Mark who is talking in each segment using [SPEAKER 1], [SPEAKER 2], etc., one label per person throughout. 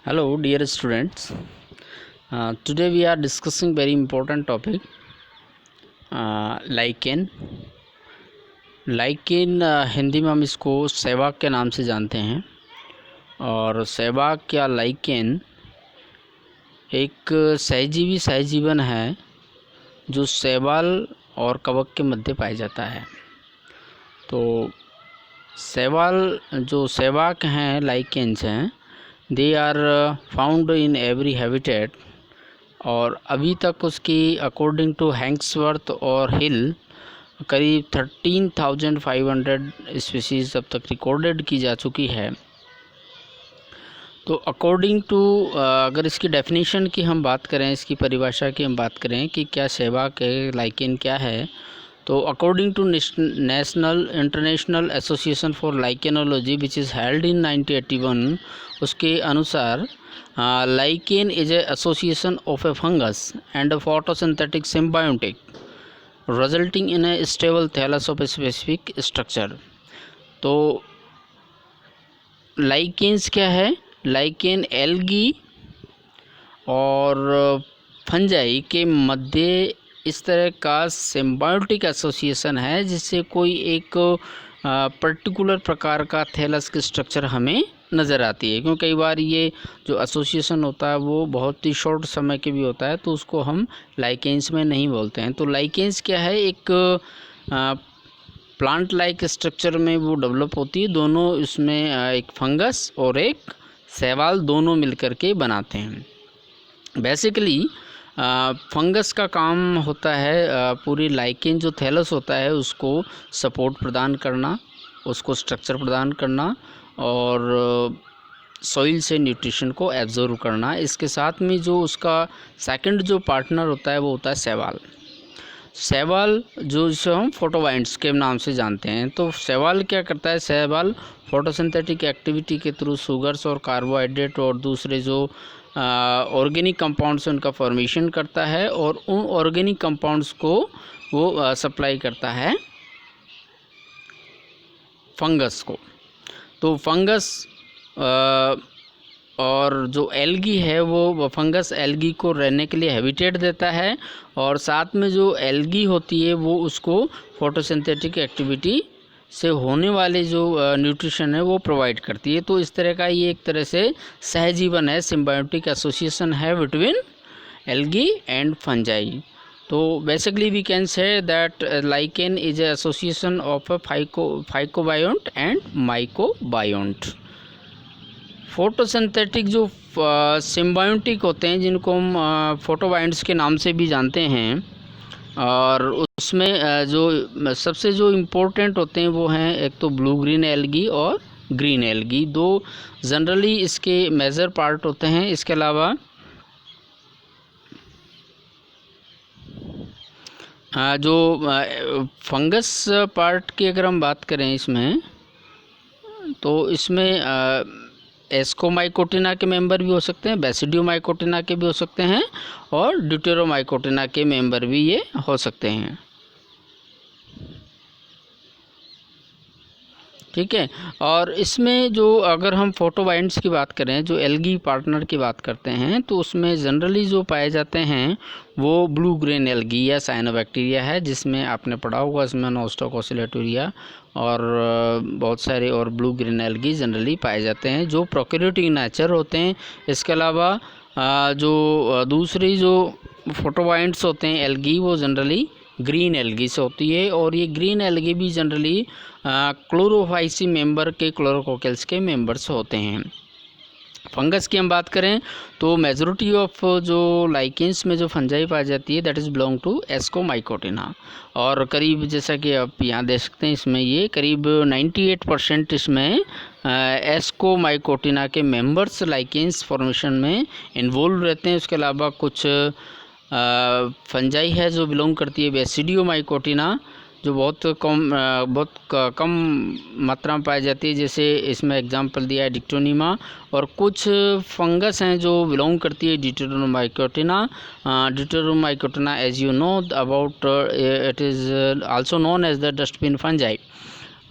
[SPEAKER 1] Hello, dear students. Today we are discussing very important topic, lichen. Lichen Hindi में हम इसको सहवाग के नाम से जानते हैं. और सहवाग या लाइकेन एक सहजीवी सहजीवन है जो शैवाल और कवक के मध्य पाया जाता है. तो शैवाल जो सहवाग हैं, लाइकेन्स हैं, they are found in every habitat. और अभी तक उसकी अकॉर्डिंग टू हैंक्सवर्थ और हिल करीब 13,500 स्पीसीज अब तक रिकॉर्डेड की जा चुकी है. तो अकॉर्डिंग टू अगर इसकी डेफिनेशन की हम बात करें, इसकी परिभाषा की हम बात करें कि क्या सहवाग है, लाइकेन क्या है, तो according to national international association for lichenology which is held in 1981, उसके अनुसार lichen is a association of a fungus and a photosynthetic symbiotic resulting in a stable thallus of a specific structure. तो lichens क्या है? Lichen algae और fungi के मध्य इस तरह का सिम्बायोटिक एसोसिएशन है जिससे कोई एक पर्टिकुलर प्रकार का थैलस की स्ट्रक्चर हमें नज़र आती है. क्योंकि कई बार ये जो एसोसिएशन होता है वो बहुत ही शॉर्ट समय के भी होता है, तो उसको हम लाइकेन्स में नहीं बोलते हैं. तो लाइकेन्स क्या है? एक प्लांट लाइक स्ट्रक्चर में वो डेवलप होती है. दोनों इसमें एक फंगस और एक शैवाल दोनों मिलकर के बनाते हैं. बेसिकली फंगस का काम होता है पूरी लाइकेन जो थैलस होता है उसको सपोर्ट प्रदान करना, उसको स्ट्रक्चर प्रदान करना और सॉइल से न्यूट्रिशन को एब्जॉर्व करना. इसके साथ में जो उसका सेकंड जो पार्टनर होता है वो होता है शैवाल. शैवाल जो जिसे हम फोटोबाइंट्स के नाम से जानते हैं. तो शैवाल क्या करता है? शैवाल फोटोसिंथेटिक एक्टिविटी के थ्रू शुगर्स और कार्बोहाइड्रेट और दूसरे जो ऑर्गेनिक कंपाउंड्स उनका फॉर्मेशन करता है और उन ऑर्गेनिक कंपाउंड्स को वो सप्लाई करता है फंगस को. तो फंगस और जो एल्गी है वो फंगस एल्गी को रहने के लिए हैबिटेट देता है और साथ में जो एल्गी होती है वो उसको फोटोसिंथेटिक एक्टिविटी से होने वाले जो न्यूट्रिशन है वो प्रोवाइड करती है. तो इस तरह का ये एक तरह से सहजीवन है, सिम्बायोटिक एसोसिएशन है बिटवीन एल्गी एंड फंजाई. तो basically we can say that lichen is a association of a phycobiont and mycobiont. Photosynthetic जो सिम्बायोटिक होते हैं जिनको हम फोटोबायोंट्स के नाम से भी जानते हैं, और उसमें जो सबसे जो इम्पोर्टेंट होते हैं वो हैं एक तो ब्लू ग्रीन एल्गी और ग्रीन एल्गी. दो जनरली इसके मेजर पार्ट होते हैं. इसके अलावा जो फंगस पार्ट की अगर हम बात करें इसमें, तो इसमें एस्कोमाइकोटिना के मेंबर भी हो सकते हैं, बेसिडियोमाइकोटिना के भी हो सकते हैं और ड्यूटेरोमाइकोटिना के मेंबर भी ये हो सकते हैं. ठीक है. और इसमें जो अगर हम फोटोबाइंट्स की बात करें, जो एल्गी पार्टनर की बात करते हैं, तो उसमें जनरली जो पाए जाते हैं वो ब्लू ग्रीन एल्गी या साइनोबैक्टीरिया है, जिसमें आपने पढ़ा होगा इसमें नोस्टोक ओसिलेटोरिया और बहुत सारे और ब्लू ग्रीन एल्गी जनरली पाए जाते हैं जो प्रोकैरियोटिक नेचर होते हैं. इसके अलावा जो दूसरी जो फोटोबाइंट्स होते हैं एल्गी वो जनरली ग्रीन एल्गी से होती है. और ये ग्रीन एल्गी भी जनरली क्लोरोफाइसी मेंबर के क्लोरोकोकेल्स के मेंबर्स होते हैं. फंगस की हम बात करें तो मेजॉरिटी ऑफ जो लाइकेन्स में जो फंजाई पाई जाती है that is belong to Ascomycotina. और करीब जैसा कि आप यहाँ देख सकते हैं इसमें ये करीब 98% इसमें एस्कोमाइकोटिना के मेंबर्स लाइकेन्स फॉर्मेशन में इन्वॉल्व रहते हैं. उसके अलावा कुछ फंजाई है जो बिलोंग करती है बेसिडियोमाइकोटिना, जो बहुत कम मात्रा में पाई जाती है. जैसे इसमें एग्जांपल दिया है डिक्टोनीमा. और कुछ फंगस हैं जो बिलोंग करती है deuteromycotina. Deuteromycotina as you know about it is also known as the dustbin fungi.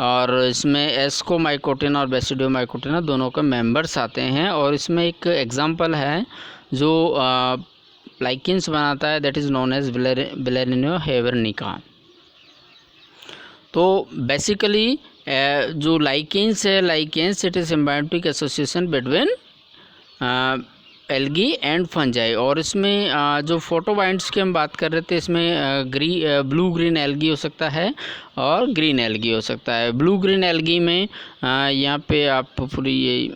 [SPEAKER 1] और इसमें एस्कोमाइकोटिना और बेसिडियोमाइकोटिना दोनों के मेंबर्स आते हैं। और इसमें एक एग्जांपल है जो लाइकेंस बनाता है, दैट इज़ नोन एज वेलेरिनिया हेवर्निका। तो बेसिकली जो लाइकेंस है, lichens it is symbiotic association between algae and fungi. और इसमें जो फोटोबाइंट्स की हम बात कर रहे थे, इसमें ब्लू ग्रीन एल्गी हो सकता है और ग्रीन एल्गी हो सकता है। ब्लू ग्रीन एल्गी में यहाँ पे आप पूरी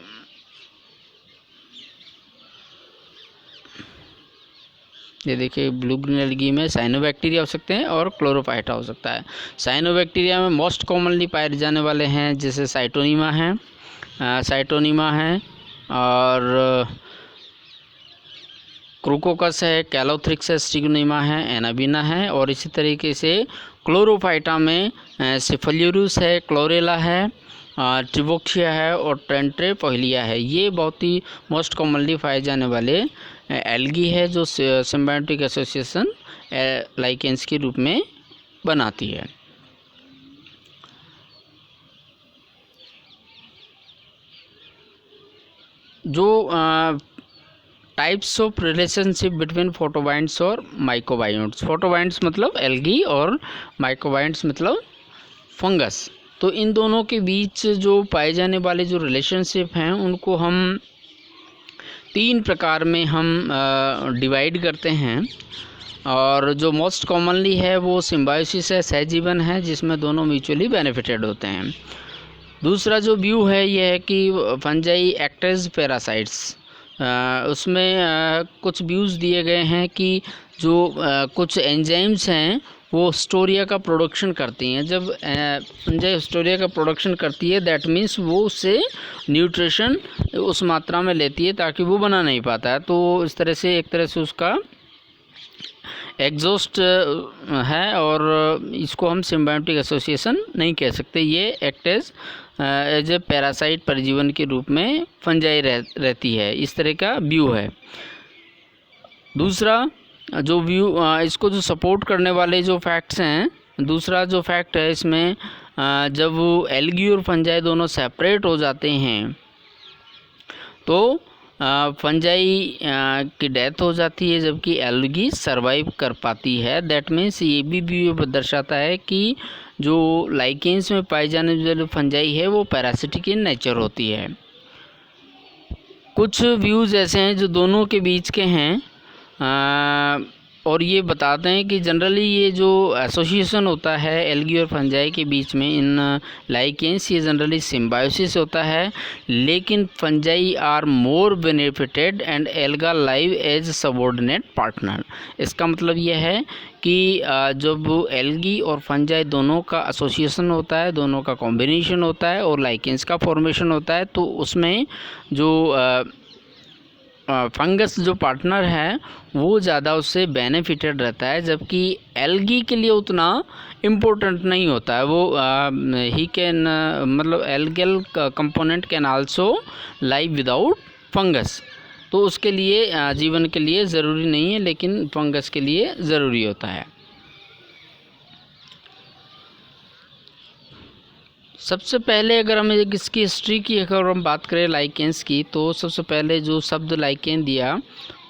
[SPEAKER 1] ये देखिए, ब्लू ग्रीन एल्गी में साइनोबैक्टीरिया हो सकते हैं और क्लोरोफाइटा हो सकता है। साइनोबैक्टीरिया में मोस्ट कॉमनली पाए जाने वाले हैं जैसे साइटोनीमा है और क्रोकोकस है, कैलोथ्रिक्स है, स्टिग्नोमा है, एनाबिना है। और इसी तरीके से क्लोरोफाइटा में सिफल्यूरुस है, क्लोरेला है, ट्रिबोक्सिया है और टेंट्रेपोहिलिया है। ये बहुत ही मोस्ट कॉमनली पाए जाने वाले एल्गी है जो सिम्बायोटिक एसोसिएशन लाइकेंस के रूप में बनाती है। जो टाइप्स ऑफ रिलेशनशिप बिटवीन फोटोबाइंट्स और माइक्रोबायोट्स, फोटोबाइंट्स मतलब एल्गी और माइक्रोबायोट्स मतलब फंगस। तो इन दोनों के बीच जो पाए जाने वाले जो रिलेशनशिप हैं उनको हम 3 प्रकार में हम डिवाइड करते हैं। और जो मोस्ट कॉमनली है वो सिम्बायोसिस है, सहजीवन है, जिसमें दोनों म्यूचुअली बेनिफिटेड होते हैं। दूसरा जो व्यू है ये है कि फंजाई एक्ट एज पैरासाइट्स। उसमें कुछ व्यूज़ दिए गए हैं कि जो कुछ एंजाइम्स हैं वो स्टोरिया का प्रोडक्शन करती हैं। जब फंजाई स्टोरिया का प्रोडक्शन करती है, दैट मीन्स वो उससे न्यूट्रिशन उस मात्रा में लेती है ताकि वो बना नहीं पाता है। तो इस तरह से एक तरह से उसका एग्जॉस्ट है और इसको हम सिम्बायोटिक एसोसिएशन नहीं कह सकते। ये एक्ट एज ए पैरासाइट परिजीवन के रूप में फंजाई रहती है। इस तरह का व्यू है। दूसरा जो व्यू इसको जो सपोर्ट करने वाले जो फैक्ट्स हैं, दूसरा जो फैक्ट है इसमें जब वो एल्गी और फंजाई दोनों सेपरेट हो जाते हैं तो फंजाई की डेथ हो जाती है जबकि एल्गी सरवाइव कर पाती है। दैट मीन्स ये भी व्यू दर्शाता है कि जो लाइकेंस में पाई जाने वाली फंजाई है वो पैरासिटिक इन नेचर होती है। कुछ व्यूज़ ऐसे हैं जो दोनों के बीच के हैं और ये बताते हैं कि जनरली ये जो एसोसिएशन होता है एल्गी और फंजाई के बीच में इन लाइकेंस, ये जनरली सिम्बायोसिस होता है, लेकिन fungi are more benefited and alga live as subordinate partner. इसका मतलब ये है कि जब एल्गी और फंजाई दोनों का एसोसिएशन होता है, दोनों का कॉम्बिनेशन होता है और लाइकेंस का फॉर्मेशन होता है, तो उसमें जो फंगस जो पार्टनर है वो ज़्यादा उससे बेनिफिटेड रहता है, जबकि एल्गी के लिए उतना इम्पोर्टेंट नहीं होता है। वो ही कैन मतलब algal component can also live without fungus. तो उसके लिए जीवन के लिए ज़रूरी नहीं है, लेकिन फंगस के लिए ज़रूरी होता है। सबसे पहले अगर हम इसकी हिस्ट्री की अगर हम बात करें लाइकेंस की, तो सबसे पहले जो शब्द लाइकेन दिया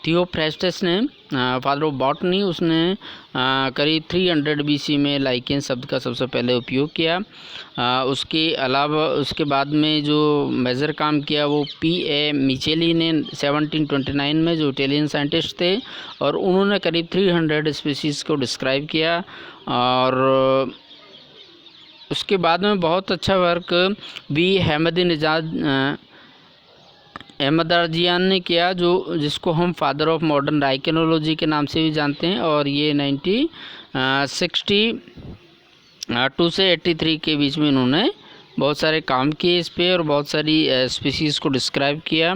[SPEAKER 1] थियोफ्रास्टस ने, फादर ऑफ बॉटनी, उसने करीब 300 BC में लाइकेन शब्द का सबसे पहले उपयोग किया। उसके अलावा उसके बाद में जो मेजर काम किया वो P.A. मिचेली ने 1729 में, जो इटालियन साइंटिस्ट थे, और उन्होंने करीब 300 स्पीसीज़ को डिस्क्राइब किया। और उसके बाद में बहुत अच्छा वर्क भी अहमदारजियान ने किया, जिसको हम फादर ऑफ मॉडर्न लाइकेनोलॉजी के नाम से भी जानते हैं। और ये 1962 से 83 के बीच में इन्होंने बहुत सारे काम किए इस पे और बहुत सारी स्पीसीज़ को डिस्क्राइब किया।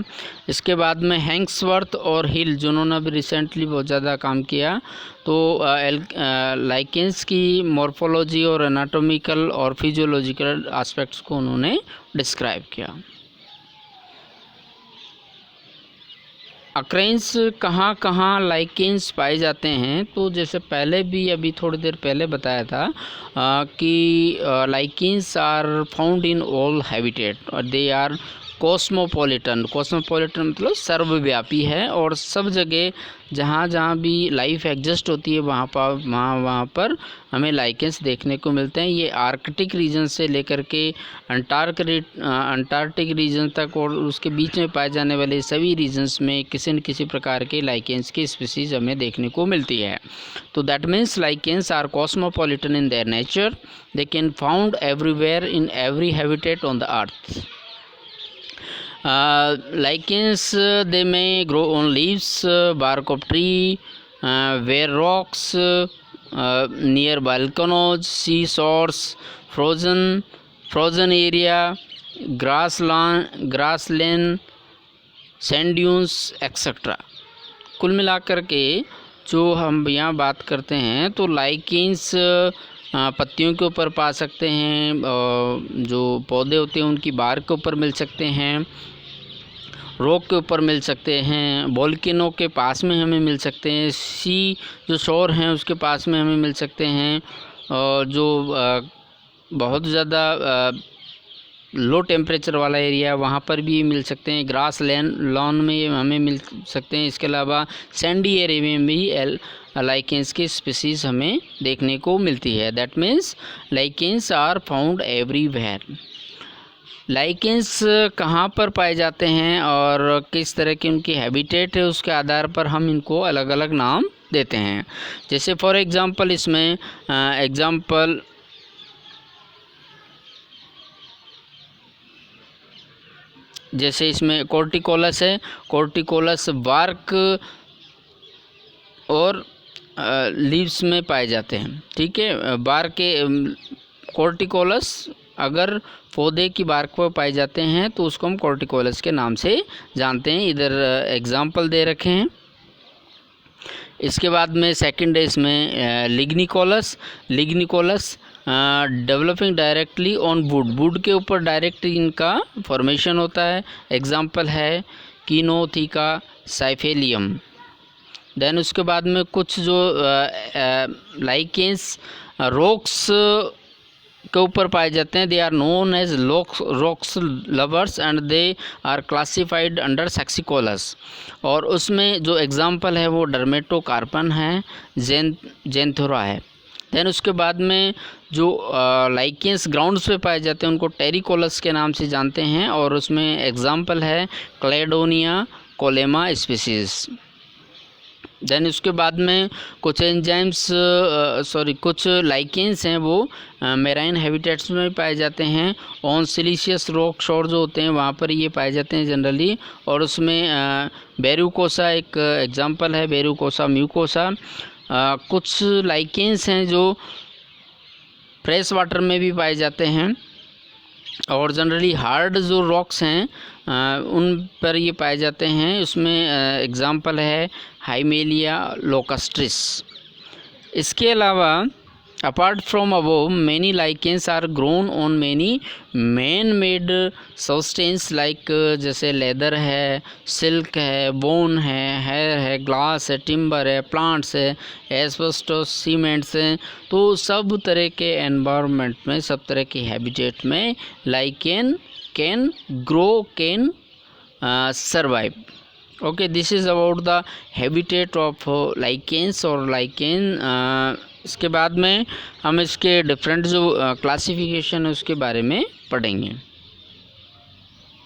[SPEAKER 1] इसके बाद में हैंक्सवर्थ और हिल, जिन्होंने अभी रिसेंटली बहुत ज़्यादा काम किया, तो लाइकेंस की मॉर्फोलॉजी और एनाटॉमिकल और फिजियोलॉजिकल एस्पेक्ट्स को उन्होंने डिस्क्राइब किया। अक्रेंस कहाँ कहाँ लाइकेंस पाए जाते हैं, तो जैसे पहले भी अभी थोड़ी देर पहले बताया था कि lichens are found in all habitat और दे आर कॉस्मोपॉलिटन। कॉस्मोपॉलिटन मतलब सर्वव्यापी है और सब जगह जहाँ जहाँ भी लाइफ एग्जिस्ट होती है वहाँ पर हमें लाइकेंस देखने को मिलते हैं। ये आर्कटिक रीजन से लेकर के अंटार्कटिक रीजन तक और उसके बीच में पाए जाने वाले सभी रीजन्स में किसी न किसी प्रकार के लाइकेंस की स्पीसीज हमें देखने को मिलती है। तो that means lichens are cosmopolitan in their nature, they can found everywhere in every habitat on the earth. Lichens they may grow on leaves, bark of tree, where rocks, near volcanoes, seashores, frozen area, grassland, sand dunes, etc. कुल मिलाकर के जो हम यहाँ बात करते हैं तो लाइकेंस पत्तियों के ऊपर पा सकते हैं, जो पौधे होते हैं उनकी बार्क के ऊपर मिल सकते हैं, रॉक के ऊपर मिल सकते हैं, वोल्केनो के पास में हमें मिल सकते हैं, सी जो शोर हैं उसके पास में हमें मिल सकते हैं, और जो बहुत ज़्यादा लो टेम्परेचर वाला एरिया वहाँ पर भी मिल सकते हैं, ग्रास लॉन में हमें मिल सकते हैं। इसके अलावा सैंडी एरिया में भी लाइकेंस की स्पीसीज़ हमें देखने को मिलती है। That means lichens are found everywhere. Lichens कहाँ पर पाए जाते हैं और किस तरह की उनकी हैबिटेट है उसके आधार पर हम इनको अलग अलग नाम देते हैं। जैसे फॉर एग्ज़ाम्पल इसमें जैसे इसमें कॉर्टिकोलस है, कॉर्टिकोलस बार्क और लीव्स में पाए जाते हैं। ठीक है, बार्क के कॉर्टिकोलस अगर पौधे की बार्क पर पाए जाते हैं तो उसको हम कॉर्टिकोलस के नाम से जानते हैं। इधर एग्जाम्पल दे रखे हैं। इसके बाद में सेकंड है इसमें लिग्निकोलस डेवलपिंग डायरेक्टली ऑन वुड के ऊपर डायरेक्ट इनका फॉर्मेशन होता है। एग्जाम्पल है कीनोथिका साइफेलियम। देन उसके बाद में कुछ जो लाइकेंस रॉक्स के ऊपर पाए जाते हैं, they are known as rocks lovers and they are classified under saxicolous. और उसमें जो एग्जाम्पल है वो डर्मेटोकार्पन है, जेंथोरा है। देन उसके बाद में जो लाइकेंस ग्राउंड्स पे पाए जाते हैं उनको टेरिकोलस के नाम से जानते हैं और उसमें एग्जाम्पल है क्लेडोनिया कोलेमा स्पीसीज। देन उसके बाद में कुछ एंजाइम्स कुछ लाइकेंस हैं वो मेराइन हैबिटेट्स में पाए जाते हैं। ऑन सिलिशियस रॉक शोर जो होते हैं वहाँ पर ये पाए जाते हैं जनरली। और उसमें बेरुकोसा एक एग्जांपल है, बेरुकोसा म्यूकोसा। कुछ लाइकेंस हैं जो फ्रेश वाटर में भी पाए जाते हैं और जनरली हार्ड जो रॉक्स हैं उन पर ये पाए जाते हैं। उसमें एग्जांपल है हाइमेलिया लोकस्ट्रिस। इसके अलावा apart from above many lichens are grown on many man made substance like जैसे लेदर है, सिल्क है, बोन है, हेयर है, ग्लास है, टिम्बर है, प्लांट्स है, एस्बेस्टोस, सीमेंट्स हैं। तो सब तरह के एनवायरनमेंट में, सब तरह के हैबिटेट में lichen can grow, can survive. Okay, this is about the habitat of lichens और लाइकेन। इसके बाद में हम इसके डिफरेंट जो क्लासिफिकेशन है उसके बारे में पढ़ेंगे।